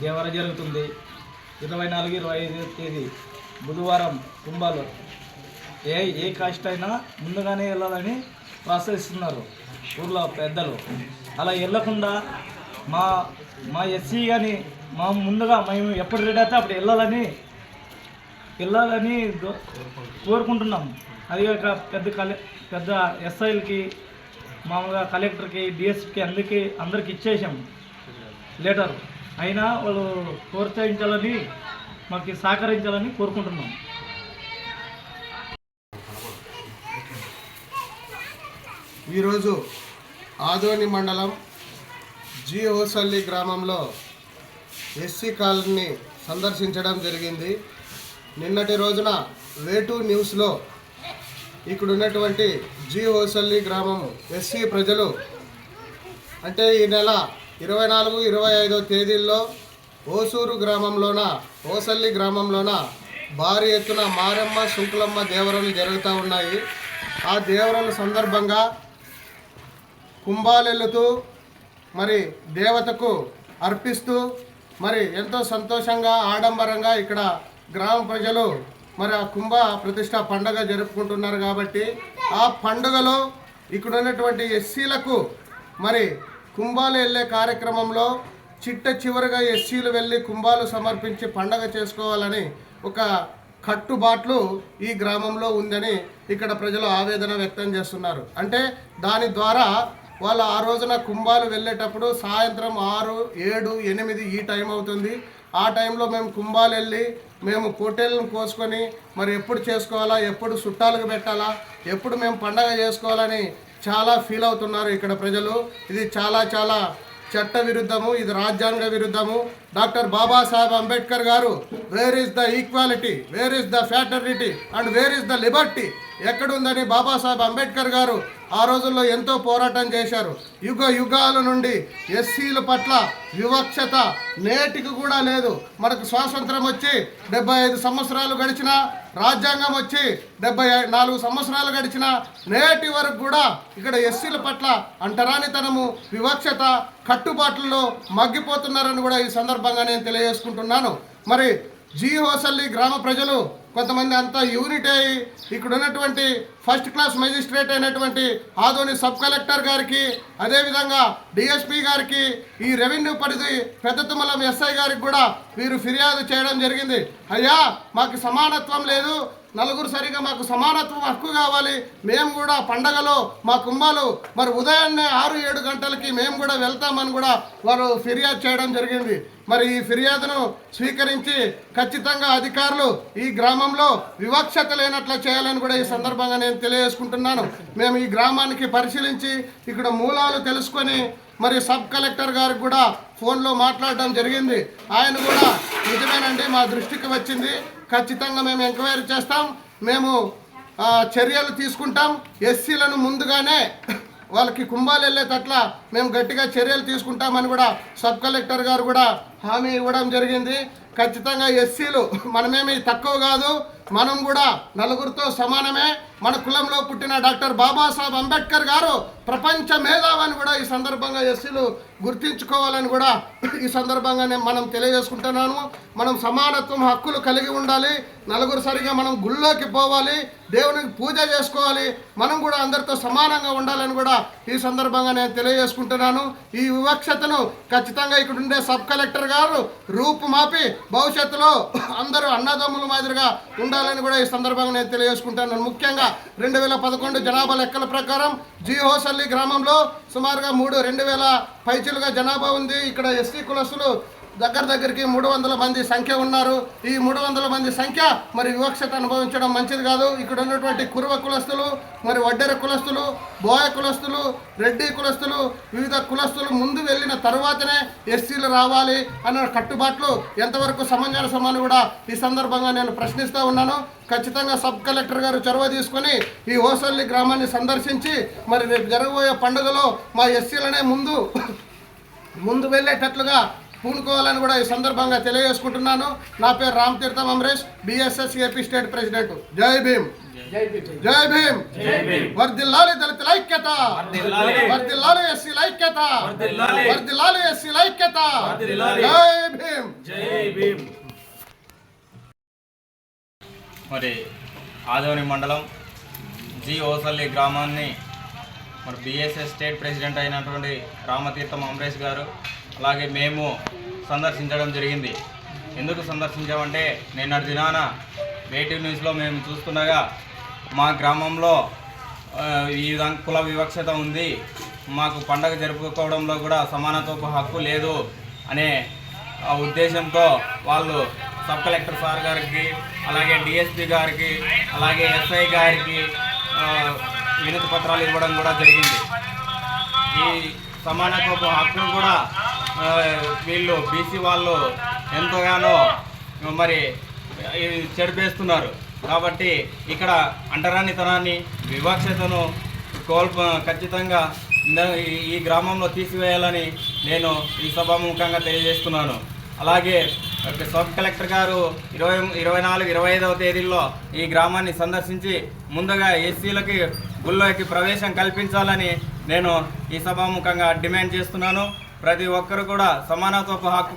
దేవర జరుగుతుంది 24, 25 తేదీ బుధవారం కుంభాలు. ఏ కాస్ట్ అయినా ముందుగానే వెళ్ళాలని ప్రోత్సహిస్తున్నారు ఊర్లో పెద్దలు. అలా వెళ్ళకుండా మా ఎస్సీ కానీ ముందుగా మేము ఎప్పుడు రెడీ అయితే అప్పుడు వెళ్ళాలని కోరుకుంటున్నాం. అది కాక పెద్ద ఎస్ఐలకి మామూలుగా కలెక్టర్కి డిఎస్పీకి అందరికి ఇచ్చేసాం లెటర్. అయినా వాళ్ళు ప్రోత్సహించాలని మాకు సహకరించాలని కోరుకుంటున్నాం. ఈరోజు ఆదోని మండలం జి హోసల్లి గ్రామంలో ఎస్సీ కాలనీ సందర్శించడం జరిగింది. నిన్నటి రోజున వేటూ న్యూస్లో ఇక్కడ ఉన్నటువంటి జి హోసల్లి గ్రామం ఎస్సీ ప్రజలు అంటే ఈ నెల 24, 25 తేదీల్లో హోసల్లి గ్రామంలోన భారీ ఎత్తున మారమ్మ శుంకులమ్మ దేవరలు జరుగుతూ ఉన్నాయి. ఆ దేవరల సందర్భంగా కుంభాలెల్లుతూ మరి దేవతకు అర్పిస్తూ మరి ఎంతో సంతోషంగా ఆడంబరంగా ఇక్కడ గ్రామ ప్రజలు మరి ఆ కుంభ ప్రతిష్ట పండుగ జరుపుకుంటున్నారు. కాబట్టి ఆ పండుగలో ఇక్కడ ఉన్నటువంటి ఎస్సీలకు మరి కుంభాలు వెళ్ళే కార్యక్రమంలో చివరిగా ఎస్సీలు వెళ్ళి కుంభాలు సమర్పించి పండగ చేసుకోవాలని ఒక కట్టుబాట్లు ఈ గ్రామంలో ఉందని ఇక్కడ ప్రజలు ఆవేదన వ్యక్తం చేస్తున్నారు. అంటే దాని ద్వారా వాళ్ళు ఆ రోజున కుంభాలు వెళ్ళేటప్పుడు సాయంత్రం 6, 7, 8 ఈ టైం అవుతుంది. ఆ టైంలో మేము కుంభాలు వెళ్ళి మేము పొట్టేళ్ళను కోసుకొని మరి ఎప్పుడు చేసుకోవాలా, ఎప్పుడు చుట్టాలకు పెట్టాలా, ఎప్పుడు మేము పండగ చేసుకోవాలని చాలా ఫీల్ అవుతున్నారు ఇక్కడ ప్రజలు. ఇది చాలా చట్ట విరుద్ధము, ఇది రాజ్యాంగ విరుద్ధము. డాక్టర్ బాబాసాహెబ్ అంబేద్కర్ గారు where is the equality, where is the fraternity and where is the liberty ఎక్కడుందని బాబాసాహెబ్ అంబేద్కర్ గారు ఆ రోజుల్లో ఎంతో పోరాటం చేశారు. యుగాల నుండి ఎస్సీల పట్ల వివక్షత నేటికి కూడా లేదు. మనకు స్వాతంత్రం వచ్చి 75 సంవత్సరాలు గడిచిన, రాజ్యాంగం వచ్చి 74 సంవత్సరాలు గడిచిన నేటి వరకు కూడా ఇక్కడ ఎస్సీల పట్ల అంటరానితనము, వివక్షత, కట్టుబాట్లలో మగ్గిపోతున్నారని కూడా ఈ సందర్భంగా నేను తెలియజేసుకుంటున్నాను. మరి జి హోసల్లి గ్రామ ప్రజలు కొంతమంది అంతా యూనిట్ అయ్యి ఇక్కడ ఉన్నటువంటి ఫస్ట్ క్లాస్ మెజిస్ట్రేట్ అయినటువంటి ఆదోని సబ్ కలెక్టర్ గారికి, అదేవిధంగా డిఎస్పీ గారికి, ఈ రెవెన్యూ పరిధి పెద్దతుమ్మలం ఎస్ఐ గారికి కూడా వీరు ఫిర్యాదు చేయడం జరిగింది. అయ్యా మాకు సమానత్వం లేదు, నలుగురు సరిగా మాకు సమానత్వం హక్కు కావాలి, మేము కూడా పండగలో మా కుంభాలు మరి ఉదయాన్నే 6, 7 గంటలకి మేము కూడా వెళ్తామని కూడా వారు ఫిర్యాదు చేయడం జరిగింది. మరి ఈ ఫిర్యాదును స్వీకరించి ఖచ్చితంగా అధికారులు ఈ గ్రామంలో వివక్షత లేనట్లు చేయాలని కూడా ఈ సందర్భంగా నేను తెలియజేసుకుంటున్నాను. మేము ఈ గ్రామానికి పరిశీలించి ఇక్కడ మూలాలు తెలుసుకొని మరి సబ్ కలెక్టర్ గారికి కూడా ఫోన్లో మాట్లాడడం జరిగింది. ఆయన కూడా నిజమేనండి, మా దృష్టికి వచ్చింది, ఖచ్చితంగా మేము ఎంక్వైరీ చేస్తాం, మేము చర్యలు తీసుకుంటాం, ఎస్సీలను ముందుగానే వాళ్ళకి కుంభాలు వెళ్ళేటట్ల మేము గట్టిగా చర్యలు తీసుకుంటామని కూడా సబ్ కలెక్టర్ గారు కూడా హామీ ఇవ్వడం జరిగింది. ఖచ్చితంగా ఎస్సీలు మనమేమి తక్కువ కాదు, మనం కూడా నలుగురితో సమానమే. మన కులంలో పుట్టిన డాక్టర్ బాబాసాహెబ్ అంబేద్కర్ గారు ప్రపంచ మేధావని కూడా ఈ సందర్భంగా ఎస్సీలు గుర్తించుకోవాలని కూడా ఈ సందర్భంగా మనం తెలియజేసుకుంటున్నాను. మనం సమానత్వం హక్కులు కలిగి ఉండాలి, నలుగురు సరిగా మనం గుళ్ళోకి పోవాలి, దేవునికి పూజ చేసుకోవాలి, మనం కూడా అందరితో సమానంగా ఉండాలని కూడా ఈ సందర్భంగా నేను తెలియజేసుకుంటున్నాను. ఈ వివక్షతను ఖచ్చితంగా ఇక్కడ ఉండే సబ్ కలెక్టర్ గారు రూపుమాపి భవిష్యత్తులో అందరూ అన్నదమ్ముల మాదిరిగా ఉండాలని కూడా ఈ సందర్భంగా నేను తెలియజేసుకుంటున్నాను. ముఖ్యంగా 2011 జనాభా లెక్కల ప్రకారం జి హోసల్లి గ్రామంలో సుమారుగా 2,000 పైచిలుగా జనాభా ఉంది. ఇక్కడ ఎస్సీ కులస్తులు దగ్గరికి 300 మంది సంఖ్య ఉన్నారు. ఈ 300 మంది సంఖ్య మరి వివక్షత అనుభవించడం మంచిది కాదు. ఇక్కడ ఉన్నటువంటి కురువ కులస్తులు, మరి వడ్డెర కులస్తులు, బోయ కులస్తులు, రెడ్డి కులస్తులు, వివిధ కులస్తులు ముందు వెళ్ళిన తర్వాతనే ఎస్సీలు రావాలి అన్న కట్టుబాట్లు ఎంతవరకు సమంజసమని కూడా ఈ సందర్భంగా నేను ప్రశ్నిస్తూ ఉన్నాను. ఖచ్చితంగా సబ్ కలెక్టర్ గారు చొరవ తీసుకొని ఈ హోసల్లి గ్రామాన్ని సందర్శించి మరి రేపు జరగబోయే పండుగలో మా ఎస్సీలనే ముందు వెళ్ళేటట్లుగా పూనుకోవాలని కూడా ఈ సందర్భంగా తెలియజేసుకుంటున్నాను. నా పేరు Ramatheertham Amaresh, BSS AP state president. జై భీమ్, జై భీమ్. వర్ధిల్లాలి దళితుల ఐక్యత, వర్ధిల్లాలి ఎస్సీల ఐక్యత, వర్ధిల్లాలి ఎస్సీల ఐక్యత. జై భీమ్, జై భీమ్. మరి ఆదోని మండలం జి ఓసల్లి గ్రామాన్ని మరి బిఎస్ఎస్ స్టేట్ ప్రెసిడెంట్ అయినటువంటి రామతీర్థం అమరేష్ గారు అలాగే మేము సందర్శించడం జరిగింది. ఎందుకు సందర్శించామంటే నిన్నటి దినాన వేటివ్ న్యూస్లో మేము చూస్తుండగా మా గ్రామంలో ఈ విధంగా కుల వివక్షత ఉంది, మాకు పండగ జరుపుకోవడంలో కూడా సమానత్వపు హక్కు లేదు అనే ఉద్దేశంతో వాళ్ళు సబ్ కలెక్టర్ సార్ గారికి అలాగే డిఎస్పీ గారికి అలాగే ఎస్ఐ గారికి వినతి పత్రాలు ఇవ్వడం కూడా జరిగింది. ఈ సమానత్వపు హక్కును కూడా వీళ్ళు బీసీ వాళ్ళు ఎంతగానో మరి చెడిపేస్తున్నారు. కాబట్టి ఇక్కడ అంటరానితనాన్ని వివక్షతను ఖచ్చితంగా ఈ గ్రామంలో తీసివేయాలని నేను ఈ సభాముఖంగా తెలియజేస్తున్నాను. అలాగే సబ్ కలెక్టర్ గారు 24, 25వ తేదీల్లో ఈ గ్రామాన్ని సందర్శించి ముందుగా ఎస్సీలకి గుళ్ళోకి ప్రవేశం కల్పించాలని నేను ఈ సభాముఖంగా డిమాండ్ చేస్తున్నాను. ప్రతి ఒక్కరు కూడా సమానత్వపు హక్కు